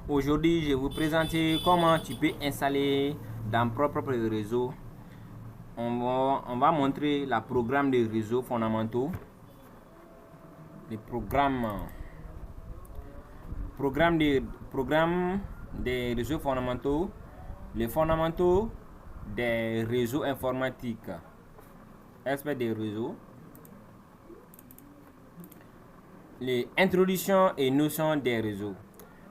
Aujourd'hui, je vais vous présenter comment tu peux installer dans propre réseau. On va montrer le programme des réseaux fondamentaux. Les programmes des réseaux fondamentaux. Les fondamentaux des réseaux informatiques. Aspect des réseaux. Les introductions et notions des réseaux.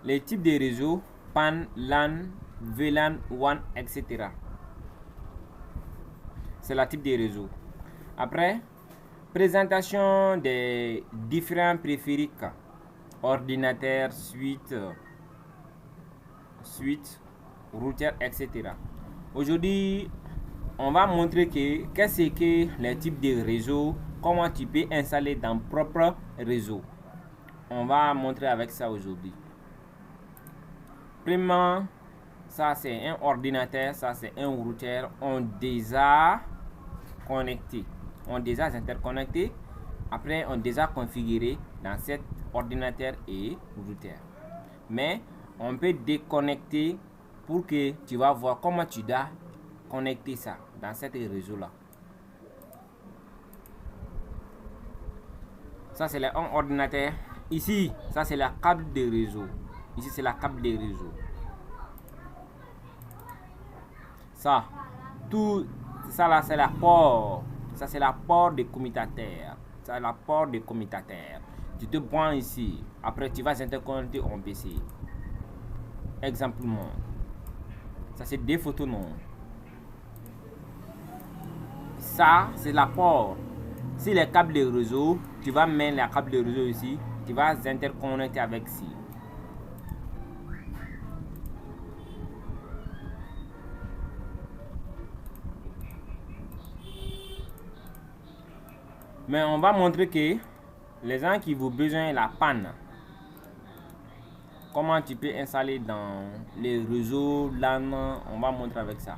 Les types de réseaux, PAN, LAN, VLAN, WAN, etc. C'est le type de réseau. Après, présentation des différents périphériques, ordinateur, suite, routeur, etc. Aujourd'hui, on va montrer qu'est-ce que les types de réseaux, comment tu peux installer dans propre réseau. On va montrer avec ça aujourd'hui. Premièrement, ça c'est un ordinateur, ça c'est un routeur. On déjà connecté, on déjà interconnecté. Après, on déjà configuré dans cet ordinateur et routeur. Mais on peut déconnecter pour que tu vas voir comment tu dois connecter ça dans cet réseau là. Ça c'est un ordinateur. Ici, ça c'est la câble de réseau. Ici c'est la câble de réseau. Ça, tout ça là c'est la port. Ça c'est la port de commutateur. C'est la port de commutateur. Tu te prends ici. Après tu vas interconnecter en PC. Exemplement. Ça c'est des photos non. Ça c'est la port. Si les câbles de réseau, tu vas mettre la câble de réseau ici. Tu vas interconnecter avec ici. Mais on va montrer que les gens qui ont besoin de la panne, comment tu peux installer dans les réseaux LAN, on va montrer avec ça.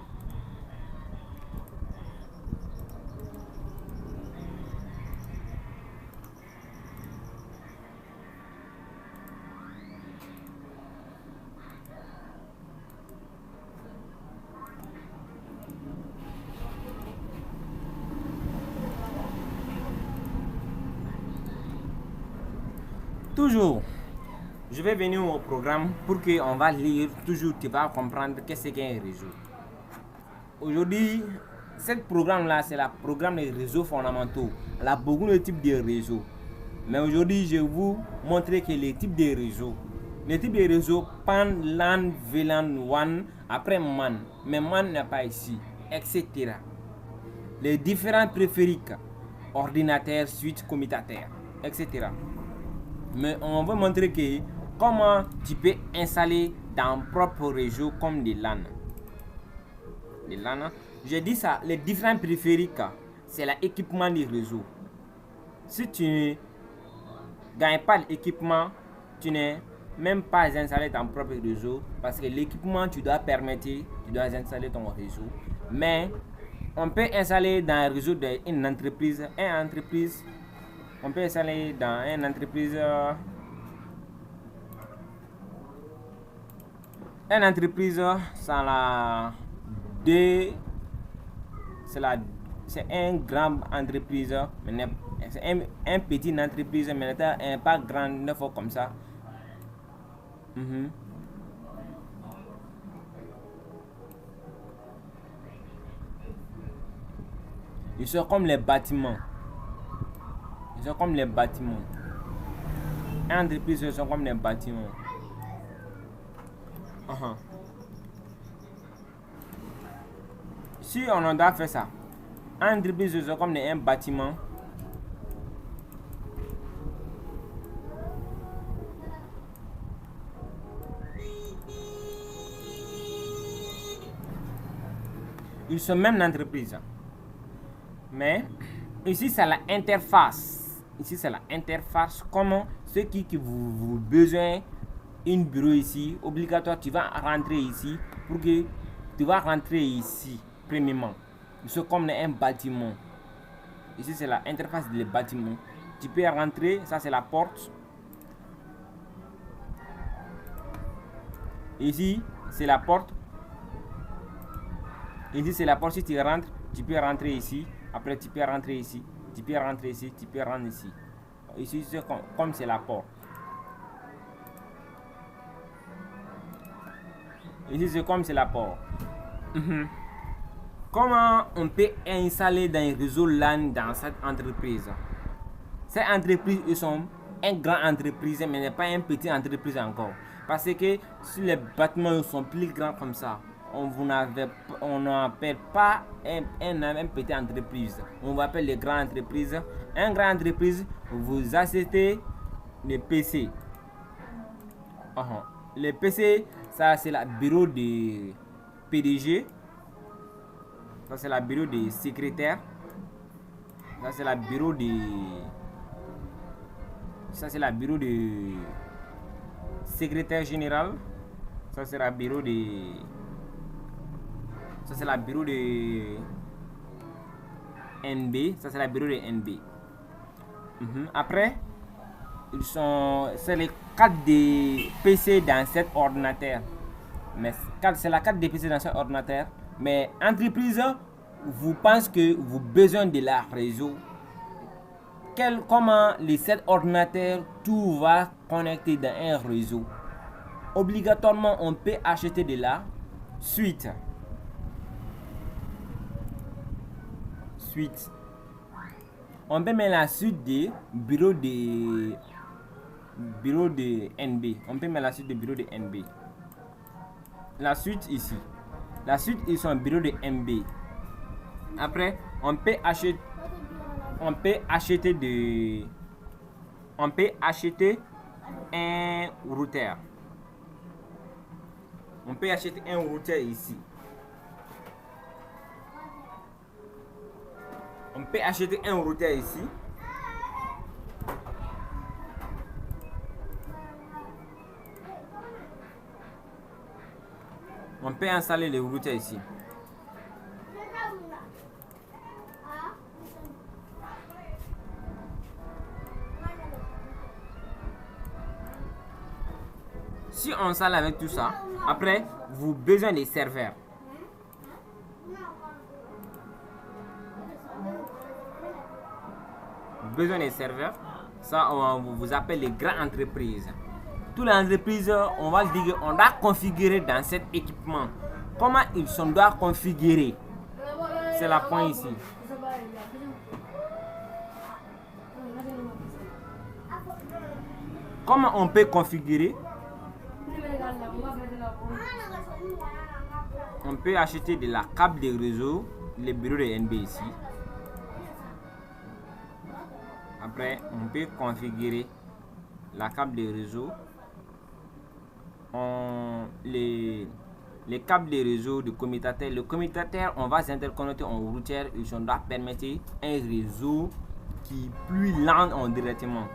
Toujours, je vais venir au programme pour qu'on va lire. Toujours, tu vas comprendre qu'est-ce qu'est un réseau. Aujourd'hui, ce programme-là, c'est le programme des réseaux fondamentaux. Il y a beaucoup de types de réseaux. Mais aujourd'hui, je vais vous montrer que les types de réseaux. Les types de réseaux, PAN, LAN, VLAN, WAN, après MAN. Mais MAN n'est pas ici, etc. Les différents périphériques, ordinateur, switch, commutateur, etc. Mais on va montrer que comment tu peux installer dans propre réseau comme des LAN. Les LAN, je dis ça, les différents périphériques, c'est l'équipement du réseau. Si tu ne gagnes pas l'équipement, tu n'es même pas installé ton propre réseau parce que l'équipement tu dois permettre, tu dois installer ton réseau. Mais on peut installer dans le réseau d'une entreprise, on peut installer dans une entreprise, sans la deux, c'est une grande entreprise, mais c'est un petit entreprise, mais pas grande, ne faut comme ça. Ils sont comme les bâtiments. Ils sont comme les bâtiments. Les entreprises sont comme les bâtiments. Si on doit faire ça, les entreprises sont comme un bâtiment. Ils sont même l'entreprise. Mais ici c'est l'interface. Ici c'est l'interface. Comment ceux qui vous besoin une bureau ici, obligatoire tu vas rentrer ici pour que tu vas rentrer ici premièrement. C'est comme un bâtiment. Ici c'est l'interface du bâtiment. Tu peux rentrer, ça c'est la porte. Ici, c'est la porte. Ici, c'est la porte. Si tu rentres, tu peux rentrer ici. Après, tu peux rentrer ici. Tu peux rentrer ici. Tu peux rentrer ici. Ici, c'est comme c'est la porte. Ici, c'est comme c'est la porte. Comment on peut installer dans un réseau LAN dans cette entreprise? Cette entreprise, ils sont une grande entreprise, mais n'est pas une petite entreprise encore. Parce que si les bâtiments sont plus grands comme ça, on n'appelle pas une petite entreprise. On va appeler les grandes entreprises. Une grande entreprise, vous achetez les PC. Les PC, ça c'est le bureau de PDG. Ça c'est le bureau de secrétaire. Ça c'est le bureau de... Ça c'est le bureau de secrétaire général. Ça c'est le bureau de... Ça c'est le bureau de NB. Ça c'est le bureau de NB. Après, c'est les 4 des PC dans cet ordinateur. Mais c'est la 4 des PC dans cet ordinateur. Mais entreprise, vous pensez que vous avez besoin de la réseau. Comment les 7 ordinateurs, tout va connecter dans un réseau. Obligatoirement, on peut acheter de la suite. On peut mettre la suite des bureaux de NB. On peut mettre la suite des bureaux de NB. La suite ici. La suite ils sont bureau de NB. Après, on peut acheter un routeur. On peut acheter un routeur ici. On peut acheter un routeur ici. On peut installer le routeur ici. Si on installe avec tout ça, après, vous avez besoin des serveurs. Besoin des serveurs, ça on vous appelle les grandes entreprises. Toutes les entreprises, on va dire qu'on doit configurer dans cet équipement. Comment ils sont doivent configurer? C'est la point ici. Comment on peut configurer? On peut acheter de la câble de réseau, les bureaux de NB ici. Après, on peut configurer la câble de réseau. Les câbles de réseau du commutateur. Le commutateur, on va s'interconnecter en routeur. Ils doivent permettre un réseau qui est plus lent en directement.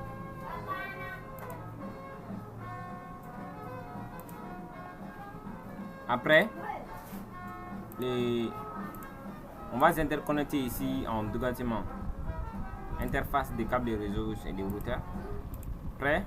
Après, on va s'interconnecter ici en directement. Interface des câbles de réseau et des routeurs. Après,